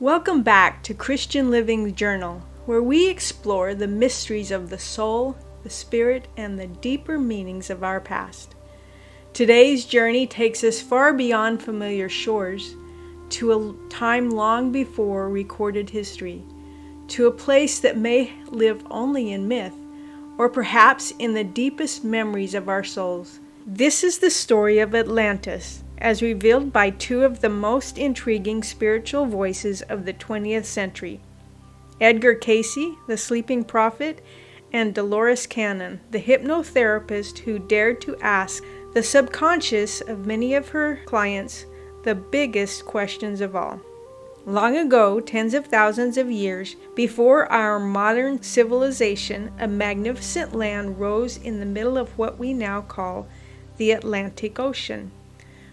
Welcome back to Christian Living Journal, where we explore the mysteries of the soul, the spirit, and the deeper meanings of our past. Today's journey takes us far beyond familiar shores, to a time long before recorded history, to a place that may live only in myth, or perhaps in the deepest memories of our souls. This is the story of Atlantis, as revealed by two of the most intriguing spiritual voices of the 20th century, Edgar Cayce, the sleeping prophet, and Dolores Cannon, the hypnotherapist who dared to ask the subconscious of many of her clients the biggest questions of all. Long ago, tens of thousands of years before our modern civilization, a magnificent land rose in the middle of what we now call the Atlantic Ocean.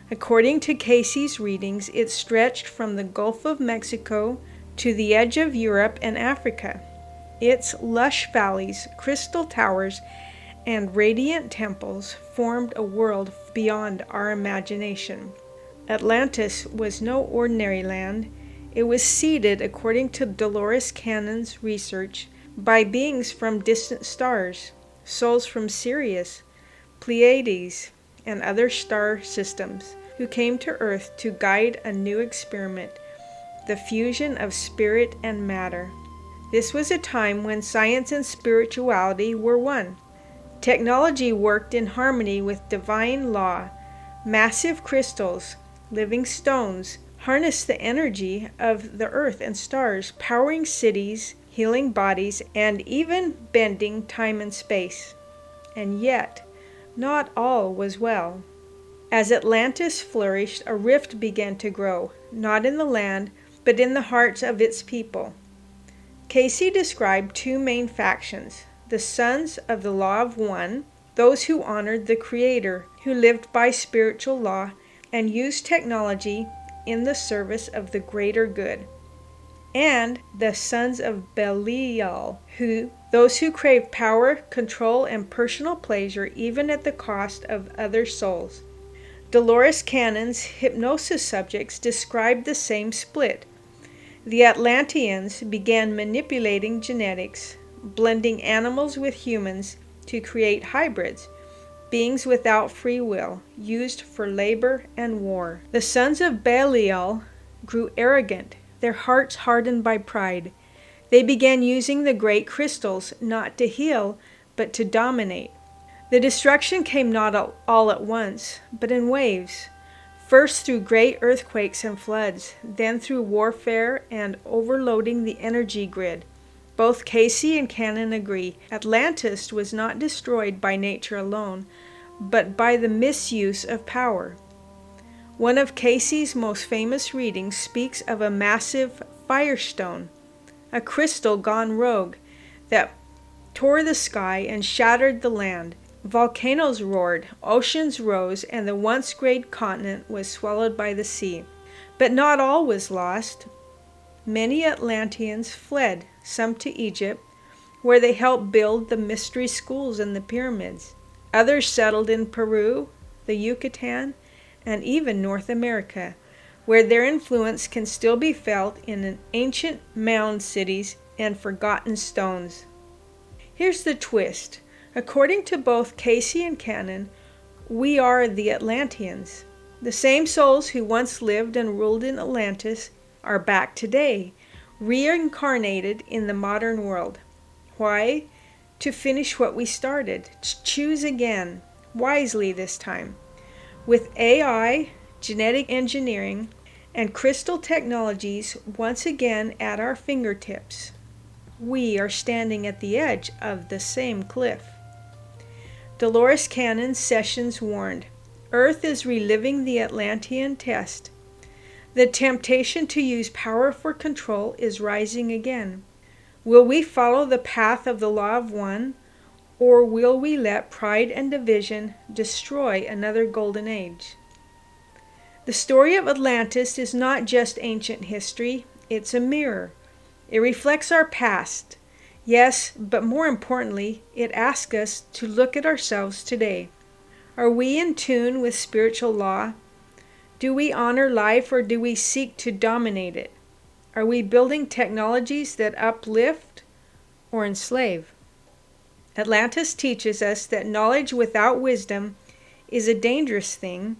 According to Cayce's readings, it stretched from the Gulf of Mexico to the edge of Europe and Africa. Its lush valleys, crystal towers, and radiant temples formed a world beyond our imagination. Atlantis was no ordinary land. It was seeded, according to Dolores Cannon's research, by beings from distant stars, souls from Sirius, Pleiades, and other star systems, who came to Earth to guide a new experiment, the fusion of spirit and matter. This was a time when science and spirituality were one. Technology worked in harmony with divine law. Massive crystals, living stones, harnessed the energy of the earth and stars, powering cities, healing bodies, and even bending time and space. And yet, not all was well. As Atlantis flourished, a rift began to grow, not in the land, but in the hearts of its people. Cayce described two main factions: the sons of the law of one, those who honored the Creator, who lived by spiritual law and used technology in the service of the greater good, and the sons of Belial, those who craved power, control, and personal pleasure even at the cost of other souls. Dolores Cannon's hypnosis subjects described the same split. The Atlanteans began manipulating genetics, blending animals with humans to create hybrids, beings without free will, used for labor and war. The sons of Belial grew arrogant, their hearts hardened by pride. They began using the great crystals not to heal, but to dominate. The destruction came not all at once, but in waves, first through great earthquakes and floods, then through warfare and overloading the energy grid. Both Cayce and Cannon agree Atlantis was not destroyed by nature alone, but by the misuse of power. One of Cayce's most famous readings speaks of a massive firestone, a crystal gone rogue, that tore the sky and shattered the land. Volcanoes roared, oceans rose, and the once great continent was swallowed by the sea. But not all was lost. Many Atlanteans fled, some to Egypt, where they helped build the mystery schools and the pyramids. Others settled in Peru, the Yucatan, and even North America, where their influence can still be felt in ancient mound cities and forgotten stones. Here's the twist. According to both Cayce and Cannon, we are the Atlanteans. The same souls who once lived and ruled in Atlantis are back today, reincarnated in the modern world. Why? To finish what we started, to choose again, wisely this time. With AI, genetic engineering, and crystal technologies once again at our fingertips, we are standing at the edge of the same cliff. Dolores Cannon's sessions warned, Earth is reliving the Atlantean test. The temptation to use power for control is rising again. Will we follow the path of the law of one, or will we let pride and division destroy another golden age? The story of Atlantis is not just ancient history, it's a mirror. It reflects our past. Yes, but more importantly, it asks us to look at ourselves today. Are we in tune with spiritual law? Do we honor life or do we seek to dominate it? Are we building technologies that uplift or enslave? Atlantis teaches us that knowledge without wisdom is a dangerous thing,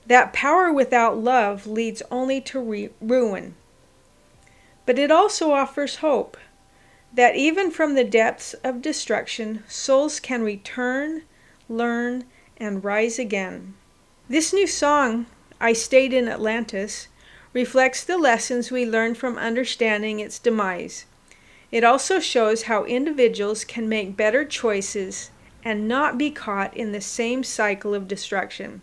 that power without love leads only to ruin. But it also offers hope, that even from the depths of destruction, souls can return, learn, and rise again. This new song, I Stayed in Atlantis, reflects the lessons we learn from understanding its demise. It also shows how individuals can make better choices and not be caught in the same cycle of destruction.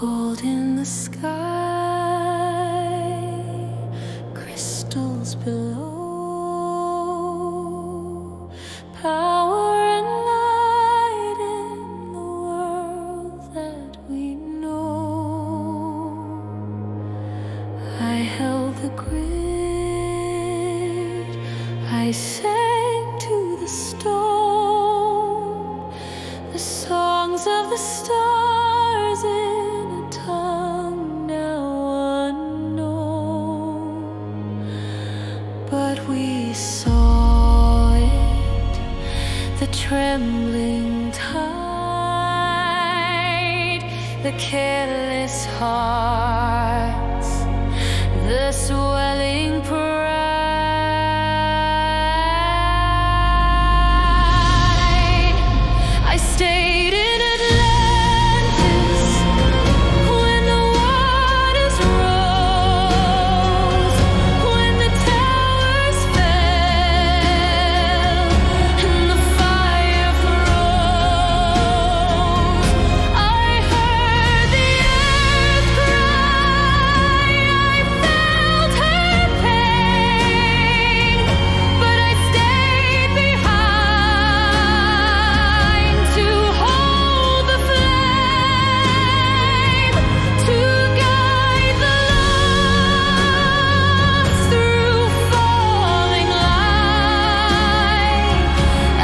Gold in the sky, crystals below, power and light in the world that we know. I held the grid, I sang to the storm, the songs of the stars in a tongue now unknown. But we saw it, the trembling tide, the careless hearts, the swelling pride. I stayed in Atlantis when the waters rose, when the towers fell and the fire froze. I heard the earth cry, I felt her pain, but I stayed behind to hold the flame, to guide the lost through falling light. I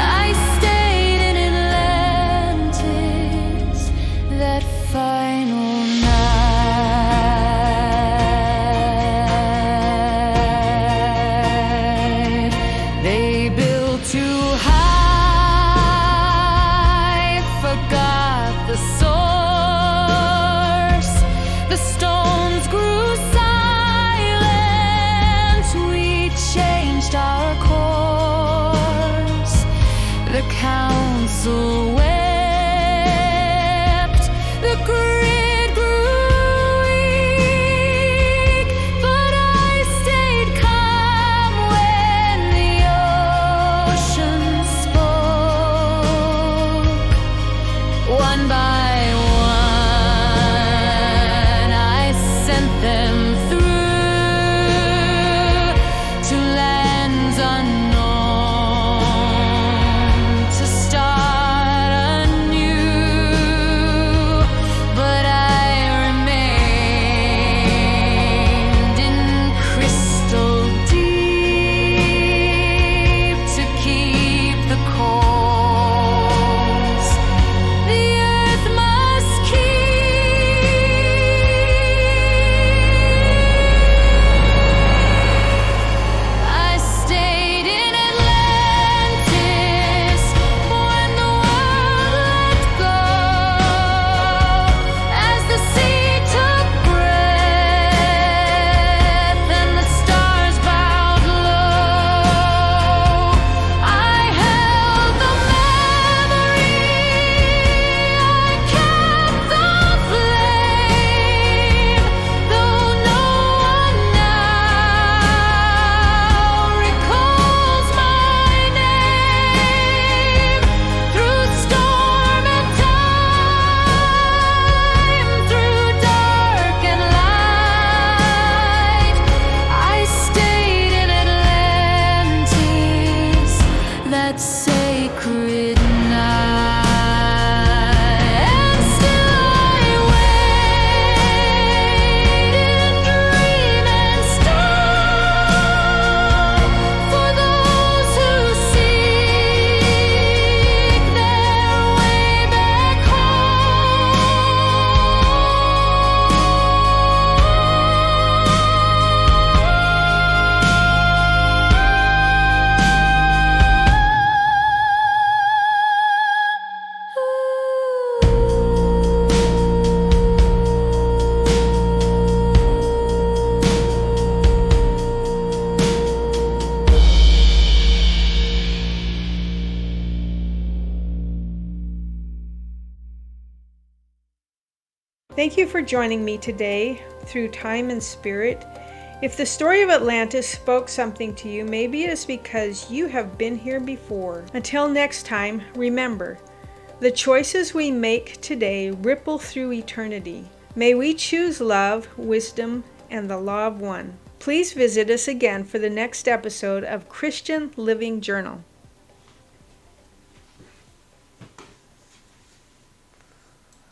stayed in Atlantis that final night. They built too high, forgot the source. The stones grew silent, we changed our course. The council wept, the grid grew weak, but I stayed calm when the ocean spoke. One by one, I sent them through to lands unknown, to stars Thank you for joining me today through time and spirit. If the story of Atlantis spoke something to you, maybe it is because you have been here before. Until next time, remember, the choices we make today ripple through eternity. May we choose love, wisdom, and the law of one. Please visit us again for the next episode of Christian Living Journal.